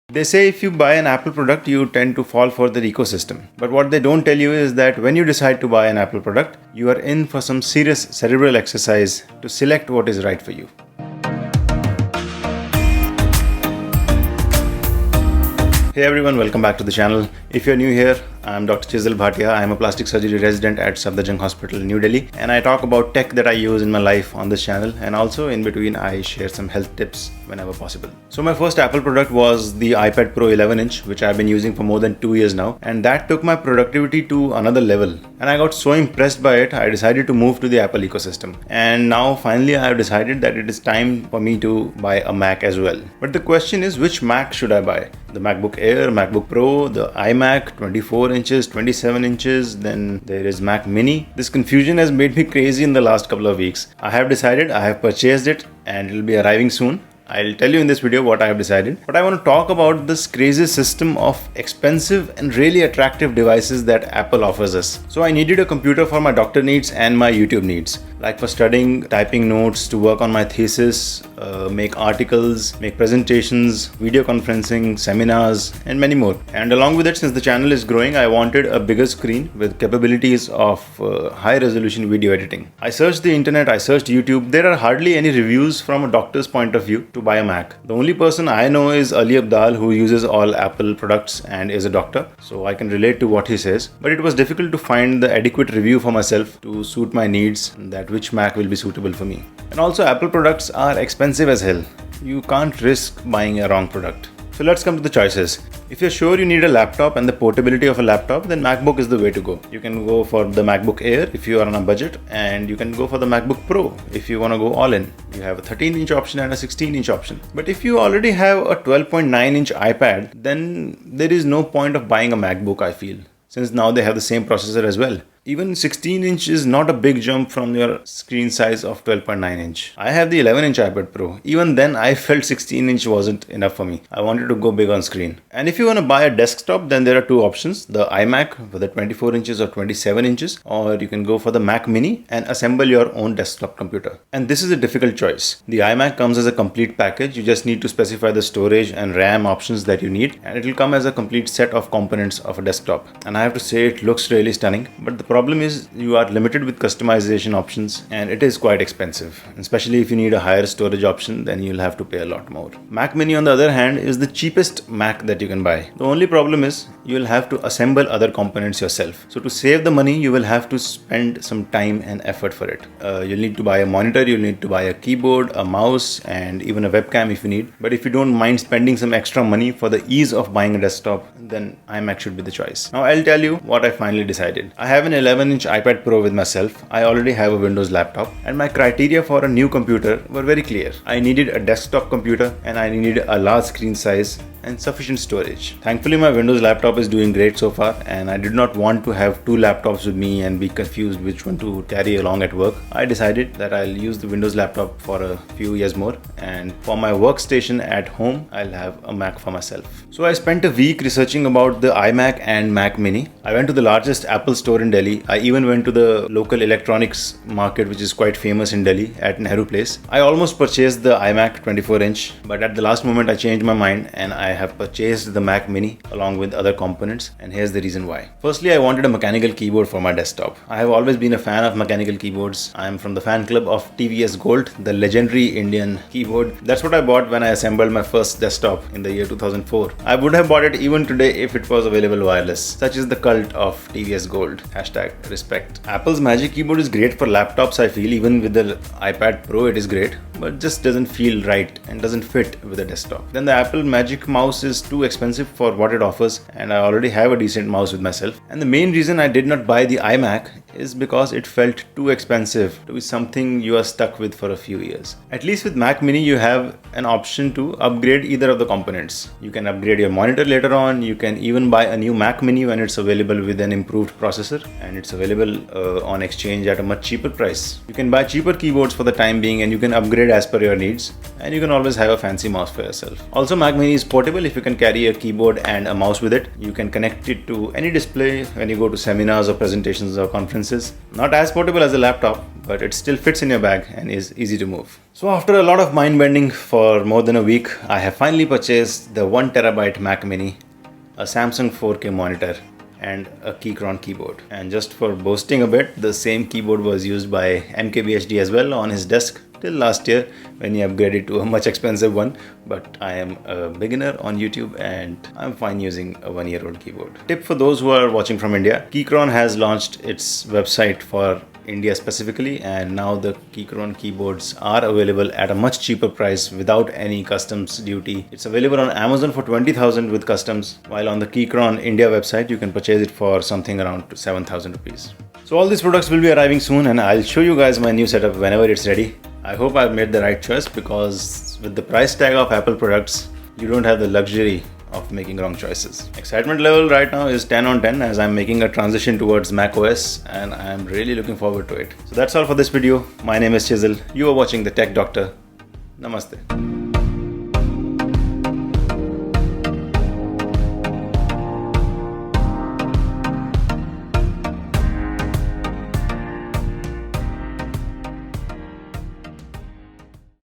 They say if you buy an Apple product, you tend to fall for their ecosystem. But what they don't tell you is that when you decide to buy an Apple product, you are in for some serious cerebral exercise to select what is right for you. Hey everyone, welcome back to the channel. If you're new here, I'm Dr. Chisel Bhatia. I'm a plastic surgery resident at Safdarjung Hospital in New Delhi, and I talk about tech that I use in my life on this channel, and also in between I share some health tips whenever possible. So my first Apple product was the iPad Pro 11-inch, which I've been using for more than 2 years now, and that took my productivity to another level. And I got so impressed by it, I decided to move to the Apple ecosystem. And now finally I have decided that it is time for me to buy a Mac as well. But the question is, which Mac should I buy? The MacBook Air, MacBook Pro, the iMac 24 inches, 27 inches, then there is Mac Mini. This confusion has made me crazy in the last couple of weeks. I have decided, I have purchased it, and it will be arriving soon. I'll tell you in this video what I have decided, but I want to talk about this crazy system of expensive and really attractive devices that Apple offers us. So I needed a computer for my doctor needs and my YouTube needs, like for studying, typing notes, to work on my thesis, make articles, make presentations, video conferencing, seminars, and many more. And along with it, since the channel is growing, I wanted a bigger screen with capabilities of high resolution video editing. I searched the internet, I searched YouTube. There are hardly any reviews from a doctor's point of view to buy a Mac. The only person I know is Ali Abdal, who uses all Apple products and is a doctor, so I can relate to what he says. But it was difficult to find the adequate review for myself to suit my needs, that which Mac will be suitable for me. And also, Apple products are expensive as hell. You can't risk buying a wrong product. So let's come to the choices. If you're sure you need a laptop and the portability of a laptop, then MacBook is the way to go. You can go for the MacBook Air if you are on a budget, and you can go for the MacBook Pro if you want to go all in. You have a 13-inch option and a 16-inch option. But if you already have a 12.9-inch iPad, then there is no point of buying a MacBook, I feel, since now they have the same processor as well. Even 16-inch is not a big jump from your screen size of 12.9-inch. I have the 11-inch iPad Pro. Even then, I felt 16-inch wasn't enough for me. I wanted to go big on screen. And if you want to buy a desktop, then there are two options. The iMac for the 24 inches or 27 inches, or you can go for the Mac Mini and assemble your own desktop computer. And this is a difficult choice. The iMac comes as a complete package. You just need to specify the storage and RAM options that you need, and it will come as a complete set of components of a desktop. And I have to say, it looks really stunning, but the problem is you are limited with customization options, and it is quite expensive. Especially if you need a higher storage option, then you'll have to pay a lot more. Mac Mini, on the other hand, is the cheapest Mac that you can buy. The only problem is you will have to assemble other components yourself. So to save the money, you will have to spend some time and effort for it. You'll need to buy a monitor, you'll need to buy a keyboard, a mouse, and even a webcam if you need. But if you don't mind spending some extra money for the ease of buying a desktop, then iMac should be the choice. Now I'll tell you what I finally decided. I have an 11-inch iPad Pro with myself. I already have a Windows laptop, and my criteria for a new computer were very clear. I needed a desktop computer, and I needed a large screen size and sufficient storage. Thankfully, my Windows laptop is doing great so far, and I did not want to have two laptops with me and be confused which one to carry along at work. I decided that I'll use the Windows laptop for a few years more, and for my workstation at home, I'll have a Mac for myself. So I spent a week researching about the iMac and Mac Mini. I went to the largest Apple store in Delhi. I even went to the local electronics market, which is quite famous in Delhi, at Nehru Place. I almost purchased the iMac 24-inch, but at the last moment I changed my mind, and I have purchased the Mac Mini along with other components, and here's the reason why. Firstly, I wanted a mechanical keyboard for my desktop. I have always been a fan of mechanical keyboards. I am from the fan club of TVS Gold, the legendary Indian keyboard. That's what I bought when I assembled my first desktop in the year 2004. I would have bought it even today if it was available wireless. Such is the cult of TVS Gold. #respect. Apple's Magic Keyboard is great for laptops, I feel. Even with the iPad Pro, it is great, but just doesn't feel right and doesn't fit with a desktop. Then the Apple Magic Mouse is too expensive for what it offers, and I already have a decent mouse with myself. And the main reason I did not buy the iMac is because it felt too expensive to be something you are stuck with for a few years. At least with Mac Mini, you have an option to upgrade either of the components. You can upgrade your monitor later on. You can even buy a new Mac Mini when it's available with an improved processor, and it's available on exchange at a much cheaper price. You can buy cheaper keyboards for the time being, and you can upgrade as per your needs, and you can always have a fancy mouse for yourself. Also, Mac Mini is portable. If you can carry a keyboard and a mouse with it, you can connect it to any display when you go to seminars or presentations or conferences experiences. Not as portable as a laptop, but it still fits in your bag and is easy to move. So after a lot of mind bending for more than a week, I have finally purchased the 1TB Mac Mini, a Samsung 4K monitor, and a Keychron keyboard. And just for boasting a bit, the same keyboard was used by MKBHD as well on his desk till last year when he upgraded to a much expensive one. But I am a beginner on YouTube and I'm fine using a 1-year-old keyboard. Tip for those who are watching from India: Keychron has launched its website for India specifically, and now the Keychron keyboards are available at a much cheaper price without any customs duty. It's available on Amazon for 20,000 with customs, while on the Keychron India website you can purchase it for something around 7,000 rupees. So all these products will be arriving soon, and I'll show you guys my new setup whenever it's ready. I hope I've made the right choice, because with the price tag of Apple products, you don't have the luxury of making wrong choices. Excitement level right now is 10 on 10 as I'm making a transition towards macOS, and I'm really looking forward to it. So that's all for this video. My name is Chisel. You are watching The Tech Doctor. Namaste.